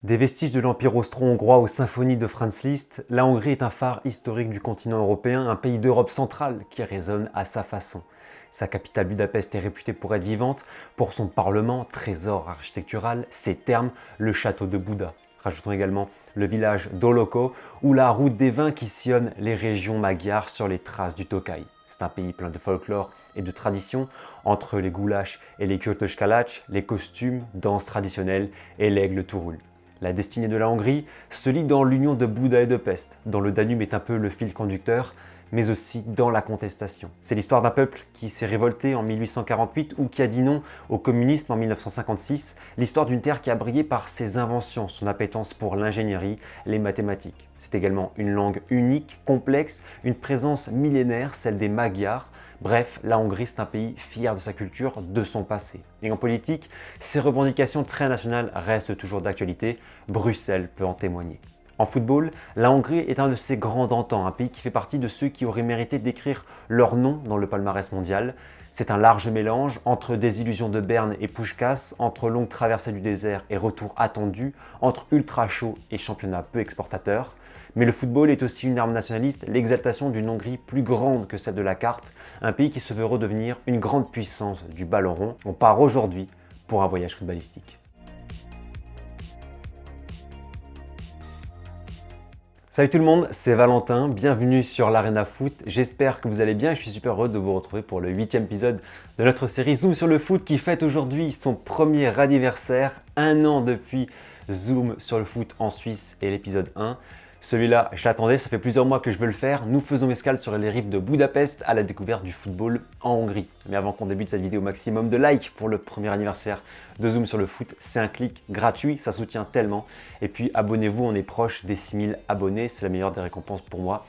Des vestiges de l'Empire austro-hongrois aux symphonies de Franz Liszt, la Hongrie est un phare historique du continent européen, un pays d'Europe centrale qui résonne à sa façon. Sa capitale Budapest est réputée pour être vivante, pour son parlement, trésor architectural, ses thermes, le château de Buda. Rajoutons également le village d'Oloko ou la route des vins qui sillonne les régions magyares sur les traces du Tokaj. C'est un pays plein de folklore et de traditions, entre les goulash et les kürtös-kalács, les costumes, danses traditionnelles et l'aigle tout roule. La destinée de la Hongrie se lie dans l'union de Buda et de Pest, dont le Danube est un peu le fil conducteur, mais aussi dans la contestation. C'est l'histoire d'un peuple qui s'est révolté en 1848 ou qui a dit non au communisme en 1956, l'histoire d'une terre qui a brillé par ses inventions, son appétence pour l'ingénierie, les mathématiques. C'est également une langue unique, complexe, une présence millénaire, celle des Magyars. Bref, la Hongrie, c'est un pays fier de sa culture, de son passé. Et en politique, ses revendications très nationales restent toujours d'actualité. Bruxelles peut en témoigner. En football, la Hongrie est un de ces grands d'antan, un pays qui fait partie de ceux qui auraient mérité d'écrire leur nom dans le palmarès mondial. C'est un large mélange entre désillusions de Berne et Puskás, entre longue traversée du désert et retour attendu, entre ultra chaud et championnat peu exportateur. Mais le football est aussi une arme nationaliste, l'exaltation d'une Hongrie plus grande que celle de la carte, un pays qui se veut redevenir une grande puissance du ballon rond. On part aujourd'hui pour un voyage footballistique. Salut tout le monde, c'est Valentin, bienvenue sur l'Arena Foot. J'espère que vous allez bien et je suis super heureux de vous retrouver pour le 8e épisode de notre série Zoom sur le foot qui fête aujourd'hui son premier anniversaire, 1 an depuis Zoom sur le foot en Suisse et l'épisode 1. Celui-là, je l'attendais, ça fait plusieurs mois que je veux le faire. Nous faisons escale sur les rives de Budapest à la découverte du football en Hongrie. Mais avant qu'on débute cette vidéo, maximum de likes pour le premier anniversaire de Zoom sur le foot. C'est un clic gratuit, ça soutient tellement. Et puis abonnez-vous, on est proche des 6000 abonnés, c'est la meilleure des récompenses pour moi.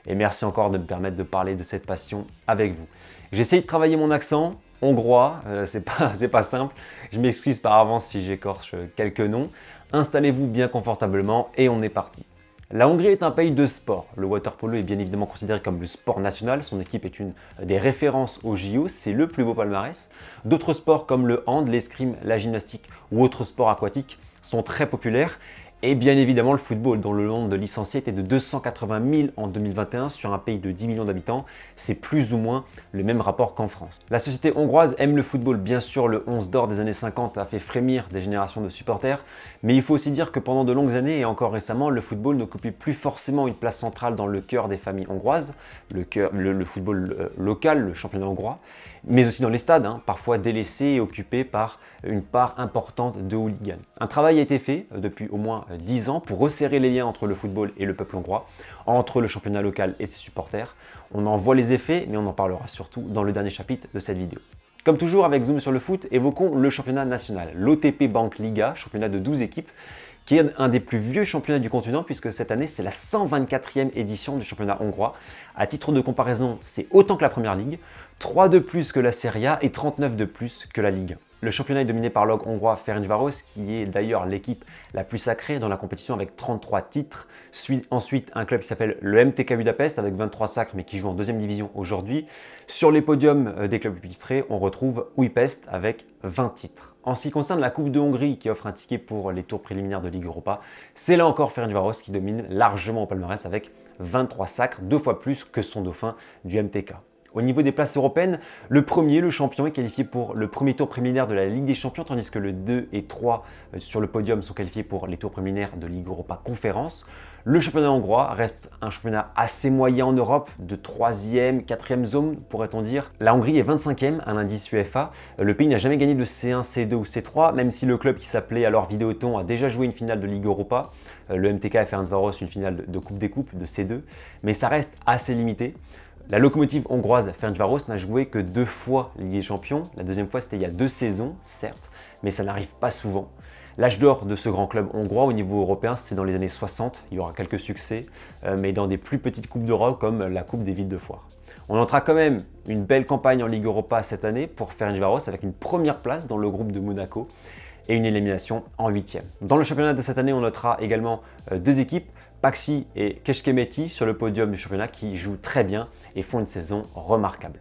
Et merci encore de me permettre de parler de cette passion avec vous. J'essaye de travailler mon accent hongrois, c'est pas simple. Je m'excuse par avance si j'écorche quelques noms. Installez-vous bien confortablement et on est parti. La Hongrie est un pays de sport. Le water-polo est bien évidemment considéré comme le sport national. Son équipe est une des références au JO. C'est le plus beau palmarès. D'autres sports comme le hand, l'escrime, la gymnastique ou autres sports aquatiques sont très populaires. Et bien évidemment le football, dont le nombre de licenciés était de 280 000 en 2021 sur un pays de 10 millions d'habitants. C'est plus ou moins le même rapport qu'en France. La société hongroise aime le football. Bien sûr, le 11 d'or des années 50 a fait frémir des générations de supporters. Mais il faut aussi dire que pendant de longues années et encore récemment, le football n'occupait plus forcément une place centrale dans le cœur des familles hongroises. Le football local, le championnat hongrois. Mais aussi dans les stades, parfois délaissés et occupés par une part importante de hooligans. Un travail a été fait depuis au moins 10 ans pour resserrer les liens entre le football et le peuple hongrois, entre le championnat local et ses supporters. On en voit les effets, mais on en parlera surtout dans le dernier chapitre de cette vidéo. Comme toujours avec Zoom sur le foot, évoquons le championnat national, l'OTP Bank Liga, championnat de 12 équipes, qui est un des plus vieux championnats du continent puisque cette année c'est la 124e édition du championnat hongrois. À titre de comparaison, c'est autant que la Première Ligue, 3 de plus que la Serie A et 39 de plus que la Ligue 1. Le championnat est dominé par l'ogre hongrois Ferencváros, qui est d'ailleurs l'équipe la plus sacrée dans la compétition avec 33 titres. Suit ensuite un club qui s'appelle le MTK Budapest avec 23 sacres mais qui joue en 2e division aujourd'hui. Sur les podiums des clubs plus titrés, on retrouve Újpest avec 20 titres. En ce qui concerne la Coupe de Hongrie qui offre un ticket pour les tours préliminaires de Ligue Europa, c'est là encore Ferencváros qui domine largement au palmarès avec 23 sacres, 2 fois plus que son dauphin du MTK. Au niveau des places européennes, le premier, le champion, est qualifié pour le premier tour préliminaire de la Ligue des Champions, tandis que le 2 et 3 sur le podium sont qualifiés pour les tours préliminaires de Ligue Europa Conférence. Le championnat hongrois reste un championnat assez moyen en Europe, de 3e, 4e zone, pourrait-on dire. La Hongrie est 25e à l'indice UEFA. Le pays n'a jamais gagné de C1, C2 ou C3, même si le club qui s'appelait alors Videoton a déjà joué une finale de Ligue Europa. Le MTK a Ferencváros une finale de Coupe des Coupes, de C2, mais ça reste assez limité. La locomotive hongroise Ferencváros n'a joué que 2 fois Ligue des Champions. La deuxième fois, c'était il y a 2 saisons, certes, mais ça n'arrive pas souvent. L'âge d'or de ce grand club hongrois au niveau européen, c'est dans les années 60. Il y aura quelques succès, mais dans des plus petites coupes d'Europe comme la Coupe des villes de foire. On notera quand même une belle campagne en Ligue Europa cette année pour Ferencváros avec une première place dans le groupe de Monaco et une élimination en 8e. Dans le championnat de cette année, on notera également 2 équipes, Paksi et Kecskemeti sur le podium du championnat qui jouent très bien et font une saison remarquable.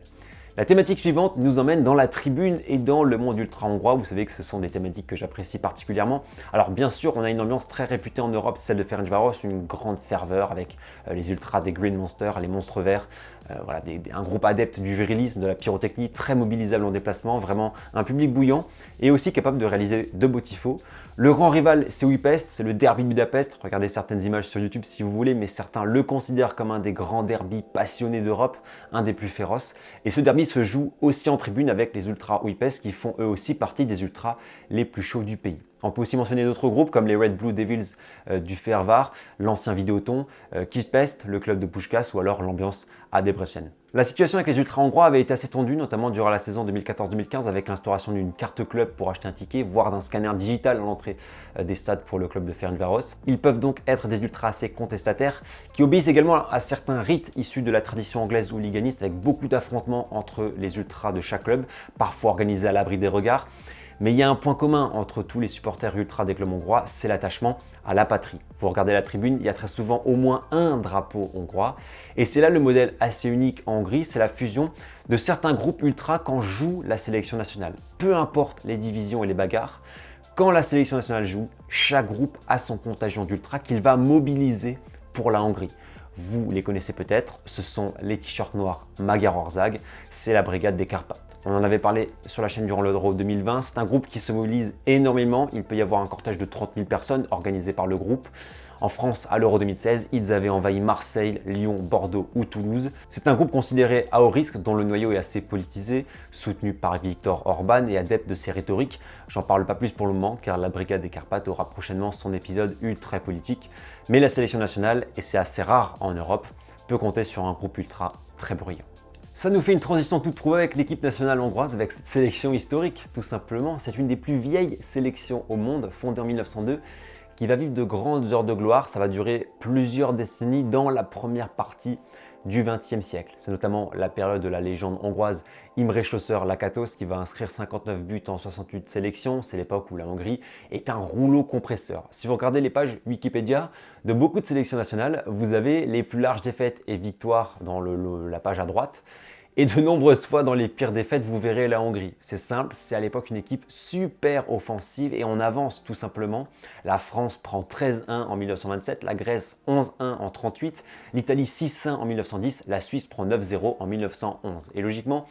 La thématique suivante nous emmène dans la tribune et dans le monde ultra hongrois. Vous savez que ce sont des thématiques que j'apprécie particulièrement. Alors bien sûr, on a une ambiance très réputée en Europe, celle de Ferencváros, une grande ferveur avec les ultras des Green Monsters, les monstres verts. Voilà, un groupe adepte du virilisme, de la pyrotechnie, très mobilisable en déplacement, vraiment un public bouillant et aussi capable de réaliser de beaux tifos. Le grand rival, c'est Újpest, c'est le derby de Budapest. Regardez certaines images sur YouTube si vous voulez, mais certains le considèrent comme un des grands derbys passionnés d'Europe, un des plus féroces. Et ce derby se joue aussi en tribune avec les ultras Újpest qui font eux aussi partie des ultras les plus chauds du pays. On peut aussi mentionner d'autres groupes comme les Red Blue Devils du Fehérvár, l'ancien Vidéoton, Kispest, le club de Puskás ou alors l'ambiance à Debrecen. La situation avec les ultras hongrois avait été assez tendue, notamment durant la saison 2014-2015 avec l'instauration d'une carte club pour acheter un ticket, voire d'un scanner digital à l'entrée des stades pour le club de Ferencváros. Ils peuvent donc être des ultras assez contestataires qui obéissent également à certains rites issus de la tradition anglaise hooliganiste avec beaucoup d'affrontements entre les ultras de chaque club, parfois organisés à l'abri des regards. Mais il y a un point commun entre tous les supporters ultra des clubs hongrois, c'est l'attachement à la patrie. Vous regardez la tribune, il y a très souvent au moins un drapeau hongrois. Et c'est là le modèle assez unique en Hongrie, c'est la fusion de certains groupes ultra quand joue la sélection nationale. Peu importe les divisions et les bagarres, quand la sélection nationale joue, chaque groupe a son contingent d'ultra qu'il va mobiliser pour la Hongrie. Vous les connaissez peut-être, ce sont les t-shirts noirs Magyar Ország, c'est la brigade des Carpates. On en avait parlé sur la chaîne durant l'Euro 2020, c'est un groupe qui se mobilise énormément, il peut y avoir un cortège de 30 000 personnes organisé par le groupe. En France, à l'Euro 2016, ils avaient envahi Marseille, Lyon, Bordeaux ou Toulouse. C'est un groupe considéré à haut risque, dont le noyau est assez politisé, soutenu par Viktor Orban et adepte de ses rhétoriques. J'en parle pas plus pour le moment, car la Brigade des Carpates aura prochainement son épisode ultra politique. Mais la sélection nationale, et c'est assez rare en Europe, peut compter sur un groupe ultra très bruyant. Ça nous fait une transition toute trouvée avec l'équipe nationale hongroise, avec cette sélection historique, tout simplement. C'est une des plus vieilles sélections au monde, fondée en 1902, qui va vivre de grandes heures de gloire. Ça va durer plusieurs décennies dans la première partie du XXe siècle. C'est notamment la période de la légende hongroise Imre Schlosser-Lakatos qui va inscrire 59 buts en 68 sélections. C'est l'époque où la Hongrie est un rouleau compresseur. Si vous regardez les pages Wikipédia de beaucoup de sélections nationales, vous avez les plus larges défaites et victoires dans la page à droite. Et de nombreuses fois dans les pires défaites, vous verrez la Hongrie. C'est simple, c'est à l'époque une équipe super offensive et on avance tout simplement. La France prend 13-1 en 1927, la Grèce 11-1 en 1938, l'Italie 6-1 en 1910, la Suisse prend 9-0 en 1911. Et logiquement,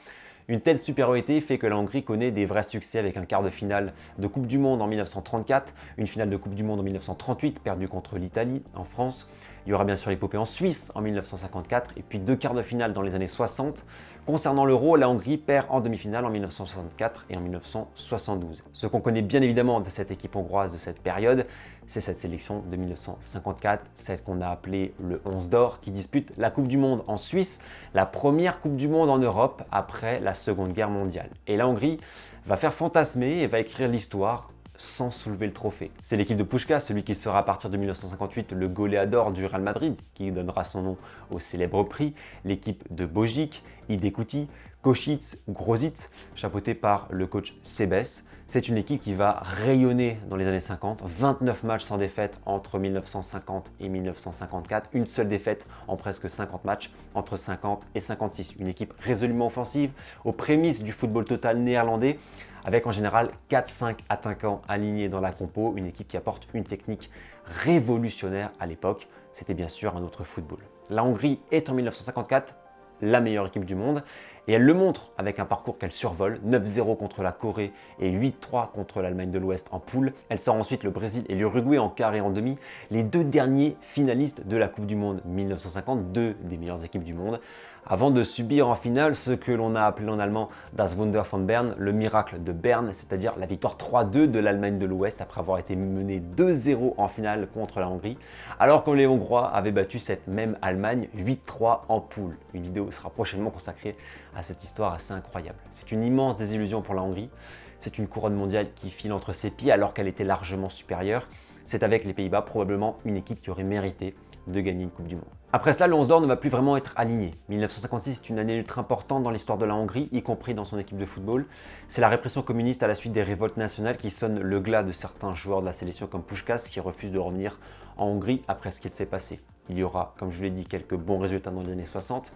une telle supériorité fait que la Hongrie connaît des vrais succès avec un quart de finale de Coupe du Monde en 1934, une finale de Coupe du Monde en 1938 perdue contre l'Italie en France. Il y aura bien sûr l'épopée en Suisse en 1954 et puis 2 quarts de finale dans les années 60. Concernant l'Euro, la Hongrie perd en demi-finale en 1964 et en 1972. Ce qu'on connaît bien évidemment de cette équipe hongroise de cette période, c'est cette sélection de 1954, celle qu'on a appelée le 11 d'or, qui dispute la Coupe du Monde en Suisse, la première Coupe du Monde en Europe après la Seconde Guerre mondiale. Et la Hongrie va faire fantasmer et va écrire l'histoire sans soulever le trophée. C'est l'équipe de Puskás, celui qui sera à partir de 1958 le goléador du Real Madrid, qui donnera son nom au célèbre prix, l'équipe de Bojic, Idekuti, Kosic, Grosic, chapeauté par le coach Sebes. C'est une équipe qui va rayonner dans les années 50, 29 matchs sans défaite entre 1950 et 1954, une seule défaite en presque 50 matchs entre 50 et 56. Une équipe résolument offensive, aux prémices du football total néerlandais, avec en général 4-5 attaquants alignés dans la compo, une équipe qui apporte une technique révolutionnaire à l'époque. C'était bien sûr un autre football. La Hongrie est en 1954 la meilleure équipe du monde et elle le montre avec un parcours qu'elle survole, 9-0 contre la Corée et 8-3 contre l'Allemagne de l'Ouest en poule. Elle sort ensuite le Brésil et l'Uruguay en quart et en demi, les deux derniers finalistes de la Coupe du Monde 1950, deux des meilleures équipes du monde, avant de subir en finale ce que l'on a appelé en allemand Das Wunder von Bern, le miracle de Berne, c'est-à-dire la victoire 3-2 de l'Allemagne de l'Ouest après avoir été menée 2-0 en finale contre la Hongrie, alors que les Hongrois avaient battu cette même Allemagne 8-3 en poule. Une vidéo sera prochainement consacrée à cette histoire assez incroyable. C'est une immense désillusion pour la Hongrie, c'est une couronne mondiale qui file entre ses pieds alors qu'elle était largement supérieure. C'est avec les Pays-Bas probablement une équipe qui aurait mérité de gagner une Coupe du Monde. Après cela, le 11 d'or ne va plus vraiment être aligné. 1956 est une année ultra importante dans l'histoire de la Hongrie, y compris dans son équipe de football. C'est la répression communiste à la suite des révoltes nationales qui sonne le glas de certains joueurs de la sélection comme Puskás qui refusent de revenir en Hongrie après ce qu'il s'est passé. Il y aura, comme je vous l'ai dit, quelques bons résultats dans les années 60.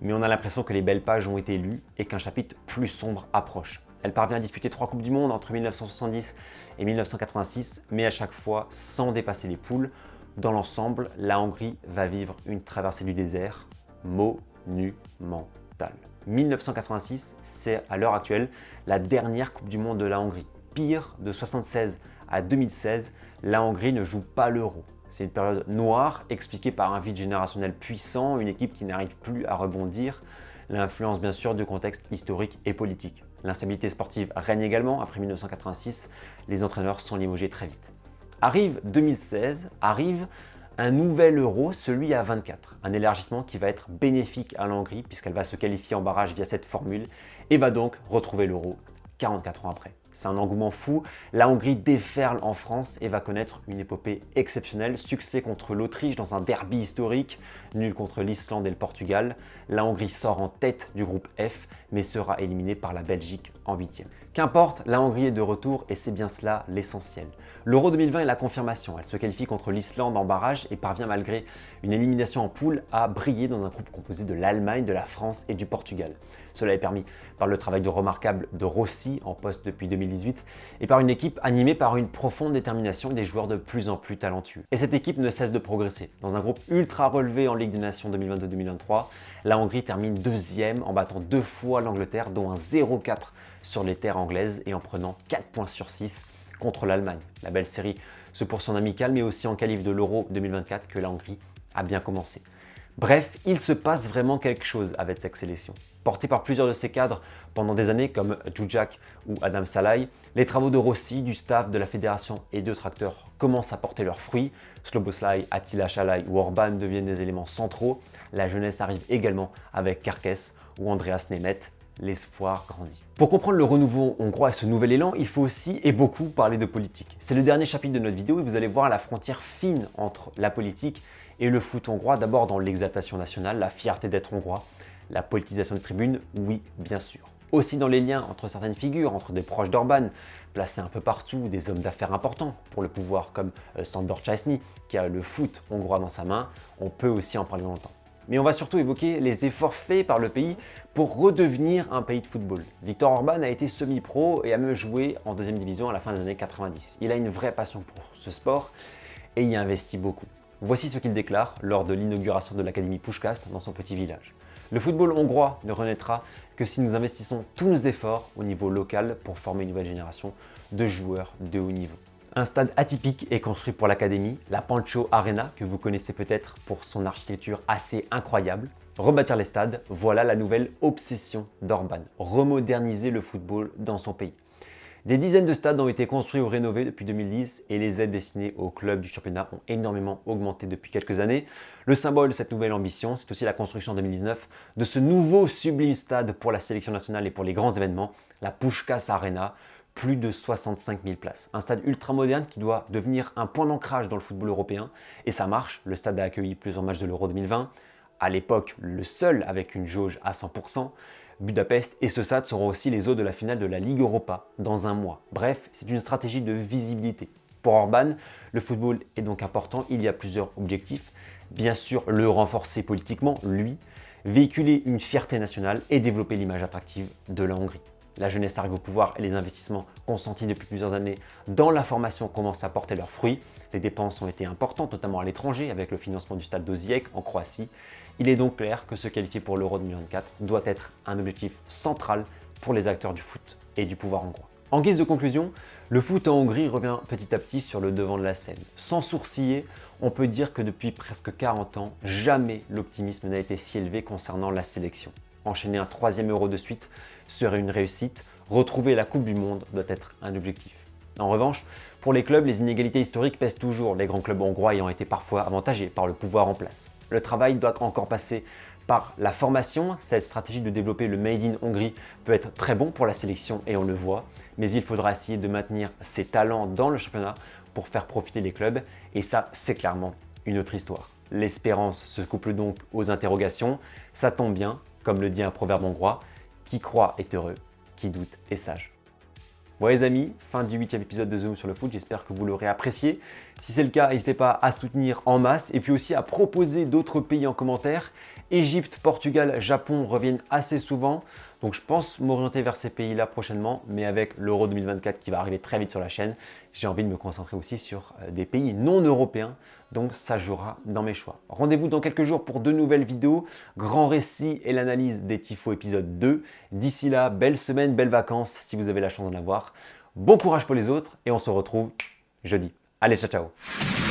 Mais on a l'impression que les belles pages ont été lues et qu'un chapitre plus sombre approche. Elle parvient à disputer 3 Coupes du Monde entre 1970 et 1986, mais à chaque fois sans dépasser les poules. Dans l'ensemble, la Hongrie va vivre une traversée du désert monumentale. 1986, c'est à l'heure actuelle la dernière Coupe du Monde de la Hongrie. Pire, de 1976 à 2016, la Hongrie ne joue pas l'Euro. C'est une période noire expliquée par un vide générationnel puissant, une équipe qui n'arrive plus à rebondir, l'influence bien sûr du contexte historique et politique. L'instabilité sportive règne également. Après 1986, les entraîneurs sont limogés très vite. Arrive 2016, arrive un nouvel Euro, celui à 24. Un élargissement qui va être bénéfique à la Hongrie puisqu'elle va se qualifier en barrage via cette formule et va donc retrouver l'Euro 44 ans après. C'est un engouement fou, la Hongrie déferle en France et va connaître une épopée exceptionnelle. Succès contre l'Autriche dans un derby historique, nul contre l'Islande et le Portugal. La Hongrie sort en tête du groupe F, mais sera éliminée par la Belgique en 8e. Qu'importe, la Hongrie est de retour et c'est bien cela l'essentiel. L'Euro 2020 est la confirmation, elle se qualifie contre l'Islande en barrage et parvient malgré une élimination en poule à briller dans un groupe composé de l'Allemagne, de la France et du Portugal. Cela est permis par le travail remarquable de Rossi, en poste depuis 2018, et par une équipe animée par une profonde détermination et des joueurs de plus en plus talentueux. Et cette équipe ne cesse de progresser. Dans un groupe ultra relevé en Ligue des Nations 2022-2023, la Hongrie termine 2e en battant 2 fois l'Angleterre, dont un 0-4 sur les terres anglaises et en prenant 4 points sur 6 contre l'Allemagne. La belle série se poursuit en amical, mais aussi en qualif de l'Euro 2024 que la Hongrie a bien commencé. Bref, il se passe vraiment quelque chose avec cette sélection. Porté par plusieurs de ses cadres pendant des années comme Djudjak ou Adam Szalai, les travaux de Rossi, du staff, de la fédération et d'autres acteurs commencent à porter leurs fruits. Szoboszlai, Attila Szalai ou Orban deviennent des éléments centraux. La jeunesse arrive également avec Kerkez ou Andreas Nemeth. L'espoir grandit. Pour comprendre le renouveau hongrois et ce nouvel élan, il faut aussi et beaucoup parler de politique. C'est le dernier chapitre de notre vidéo et vous allez voir la frontière fine entre la politique et le foot hongrois, d'abord dans l'exaltation nationale, la fierté d'être hongrois, la politisation des tribunes, oui, bien sûr. Aussi dans les liens entre certaines figures, entre des proches d'Orban, placés un peu partout, des hommes d'affaires importants pour le pouvoir comme Sándor Császny, qui a le foot hongrois dans sa main, on peut aussi en parler longtemps. Mais on va surtout évoquer les efforts faits par le pays pour redevenir un pays de football. Viktor Orban a été semi-pro et a même joué en 2e division à la fin des années 90. Il a une vraie passion pour ce sport et y investit beaucoup. Voici ce qu'il déclare lors de l'inauguration de l'académie Puskás dans son petit village. Le football hongrois ne renaîtra que si nous investissons tous nos efforts au niveau local pour former une nouvelle génération de joueurs de haut niveau. Un stade atypique est construit pour l'académie, la Pancho Arena, que vous connaissez peut-être pour son architecture assez incroyable. Rebâtir les stades, voilà la nouvelle obsession d'Orban, remoderniser le football dans son pays. Des dizaines de stades ont été construits ou rénovés depuis 2010 et les aides destinées aux clubs du championnat ont énormément augmenté depuis quelques années. Le symbole de cette nouvelle ambition, c'est aussi la construction en 2019 de ce nouveau sublime stade pour la sélection nationale et pour les grands événements, la Puskás Arena. Plus de 65 000 places. Un stade ultra moderne qui doit devenir un point d'ancrage dans le football européen. Et ça marche, le stade a accueilli plusieurs matchs de l'Euro 2020, à l'époque le seul avec une jauge à 100%. Budapest et ce stade seront aussi les hôtes de la finale de la Ligue Europa dans un mois. Bref, c'est une stratégie de visibilité. Pour Orban, le football est donc important, il y a plusieurs objectifs. Bien sûr, le renforcer politiquement, lui, véhiculer une fierté nationale et développer l'image attractive de la Hongrie. La jeunesse arrive au pouvoir et les investissements consentis depuis plusieurs années dans la formation commencent à porter leurs fruits. Les dépenses ont été importantes, notamment à l'étranger, avec le financement du stade d'Osijek en Croatie. Il est donc clair que se qualifier pour l'Euro 2024 doit être un objectif central pour les acteurs du foot et du pouvoir hongrois. En guise de conclusion, le foot en Hongrie revient petit à petit sur le devant de la scène. Sans sourciller, on peut dire que depuis presque 40 ans, jamais l'optimisme n'a été si élevé concernant la sélection. Enchaîner un 3e Euro de suite serait une réussite. Retrouver la Coupe du Monde doit être un objectif. En revanche, pour les clubs, les inégalités historiques pèsent toujours, les grands clubs hongrois ayant été parfois avantagés par le pouvoir en place. Le travail doit encore passer par la formation. Cette stratégie de développer le Made in Hongrie peut être très bon pour la sélection et on le voit, mais il faudra essayer de maintenir ces talents dans le championnat pour faire profiter les clubs et ça, c'est clairement une autre histoire. L'espérance se couple donc aux interrogations. Ça tombe bien, comme le dit un proverbe hongrois, qui croit est heureux, qui doute est sage. Bon les amis, fin du 8e épisode de Zoom sur le foot, j'espère que vous l'aurez apprécié. Si c'est le cas, n'hésitez pas à soutenir en masse et puis aussi à proposer d'autres pays en commentaire Égypte, Portugal, Japon reviennent assez souvent. Donc je pense m'orienter vers ces pays-là prochainement, mais avec l'Euro 2024 qui va arriver très vite sur la chaîne, j'ai envie de me concentrer aussi sur des pays non européens. Donc ça jouera dans mes choix. Rendez-vous dans quelques jours pour de nouvelles vidéos, grand récit et l'analyse des Tifos épisode 2. D'ici là, belle semaine, belles vacances si vous avez la chance d'en avoir. Bon courage pour les autres et on se retrouve jeudi. Allez, ciao ciao.